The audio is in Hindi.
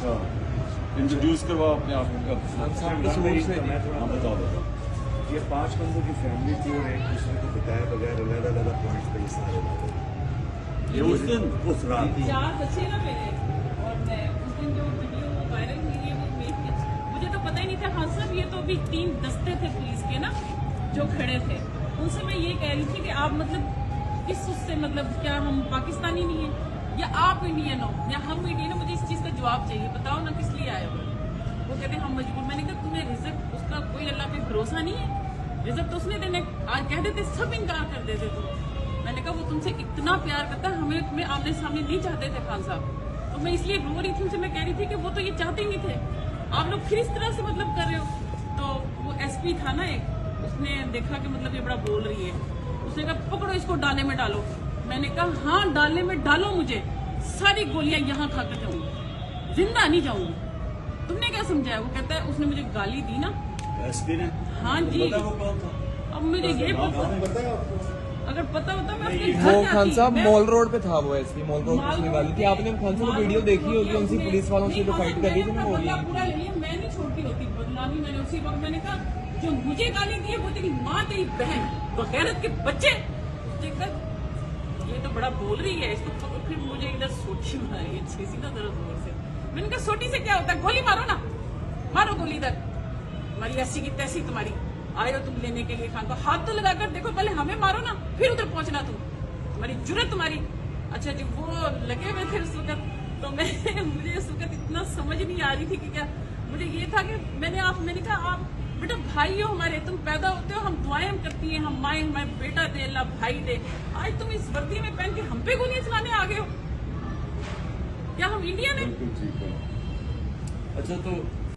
इंट्रोड्यूस करवाओ अपने आप को। मैं बताओ बताओ। ये 5 बंदों की फैमिली थी और एक दूसरे को बताए बगैर अलग-अलग पॉइंट्स पे ये सारे लोग। ये उस दिन उस रात 4 बच्चे ना मेरे, और मैं उस दिन जो वीडियो वायरल हुई है वो मुझे तो पता ही नहीं था। हाँ सब ये तो अभी 3 दस्ते थे पुलिस के ना जो खड़े थे, उनसे मैं ये कह रही थी कि आप मतलब किस उससे मतलब क्या हम पाकिस्तानी नहीं है या आप इंडियन हो या हम इंडियन हो, मुझे इस चीज का जवाब चाहिए, बताओ ना किस लिए आए हो। वो कहते हम मजबूर। मैंने कहा तुम्हें रिजल्ट उसका कोई अल्लाह पे भरोसा नहीं है, रिजल्ट तो उसने देने आज कह देते सब इनकार कर देते तुम। मैंने कहा वो तुमसे इतना प्यार करता है, हमें तुम्हें आमने सामने नहीं चाहते थे खान साहब, तो मैं इसलिए रो रही थी उनसे। मैं कह रही थी कि वो तो ये चाहते ही नहीं थे, आप लोग फिर इस तरह से मतलब कर रहे हो। तो वो एसपी था ना एक, उसने देखा कि मतलब ये बड़ा बोल रही है, उसने कहा पकड़ो इसको डाले में डालो। मैंने कहा हाँ डाले में डालो, मुझे सारी गोलियां यहाँ खाकर जाऊंगी, जिंदा नहीं जाऊंगी। तुमने क्या समझाया? वो कहता है उसने मुझे गाली दी ना एसपी ने। हाँ जी। पता वो कौन था? अब मुझे ये अगर पता होता मैं उसके घर वो जाती। खान साहब मैं- मॉल रोड पे था, वो एसपी मॉल रोड पूछने वाली थी। आपने खान साहब की वीडियो देखी होगी, उनसे पुलिस वालों से जो फाइट कर रही थी ना, वो बदला पूरा ले लिया। मैं नहीं छोड़ती होती बदनामी। मैंने उसी वक्त मैंने कहा जो मुझे गाली दी है वो तेरी माँ तेरी बहन बगैरत के बच्चे। देखकर ये तो बड़ा बोल रही है इसको, तो फिर मुझे इधर सोटी मारी है सीधा दर्द जोर से। मैंने कहा सोटी से क्या होता है, गोली मारो ना, मारो गोली इधर। तुम्हारी ऐसी की तैसी तुम्हारी, आए हो तुम लेने के लिए खान को, हाथ तो लगाकर देखो, पहले हमें मारो ना फिर उधर पहुंचना तुम, तुम्हारी जुर्रत तुम्हारी। अच्छा जी वो लगे हुए थे उस वक्त, तो मैं मुझे उस वक्त इतना समझ नहीं आ रही थी कि क्या। मुझे ये था कि मैंने कहा आप बेटा भाई हो हमारे, तुम पैदा होते हो हम दुआएं करती हैं, हम माए हमारे बेटा दे अल्लाह भाई दे, आज तुम इस वर्दी में पहन के हम पे गोलियां चलाने आ गए हो। क्या हम इंडियन है? बिल्कुल ठीक है। अच्छा तो